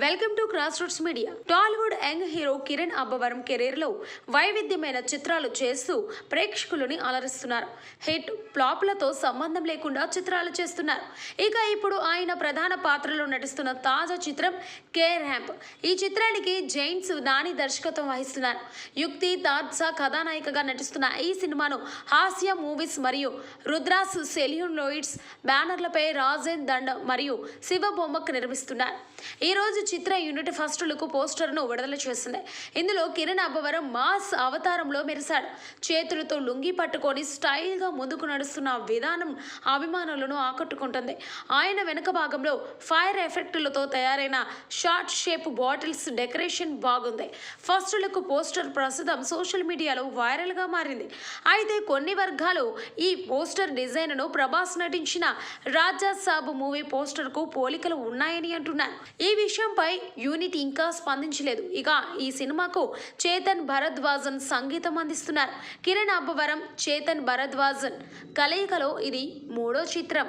Welcome to cross roots media. Tollywood young hero Kiran Abbavaram career లో వైవిధ్యమైన చిత్రాలు చేస్తూ ప్రేక్షకులని అలరిస్తున్నారు. హిట్ ఫ్లాప్లతో సంబంధం లేకుండా చిత్రాలు చేస్తున్నారు. ఇక ఇప్పుడు ఆయన ప్రధాన పాత్రలో నటిస్తున్న తాజా చిత్రం కే ర్యాంప్. ఈ చిత్రానికి జైన్స్ నాని దర్శకత్వం వహిస్తున్నారు. యుక్తి తాడ్సా కథానాయికగా నటిస్తున్న ఈ సినిమాను హాస్య మూవీస్ మరియు రుద్రాస్ సెల్యూలాయిడ్స్ బ్యానర్లపై రాజేన్ దండ మరియు శివ బొమ్మక్ నిర్మిస్తున్నారు. ఈ రోజు చిత్ర యూనిట్ ఫస్ట్ లుక్ పోస్టర్ ను విడుదల చేసింది. ఇందులో కిరణ్ అబ్బవరం మాస్ అవతారంలో మెరిశాడు. చేతులతో లుంగి పట్టుకొని స్టైల్ గా ముందుకు నడుస్తున్న విధానం అభిమానులను ఆకట్టుకుంటుంది. ఆయన వెనుక భాగంలో ఫైర్ ఎఫెక్టులతో తయారైన షార్ట్ షేప్ బాటిల్స్ డెకరేషన్ బాగుంది. ఫస్ట్ లుక్ పోస్టర్ ప్రస్తుతం సోషల్ మీడియాలో వైరల్ గా మారింది. అయితే కొన్ని వర్గాలు ఈ పోస్టర్ డిజైన్ ను ప్రభాస్ నటించిన రాజా సాబ్ మూవీ పోస్టర్ కు పోలికలు ఉన్నాయని అంటున్నారు. ఈ విషయంపై యూనిట్ ఇంకా స్పందించలేదు. ఇక ఈ సినిమాకు చేతన్ భరద్వాజన్ సంగీతం అందిస్తున్నారు. కిరణ్ అబ్బవరం, చేతన్ భరద్వాజన్ కలయికలో ఇది 3వ చిత్రం.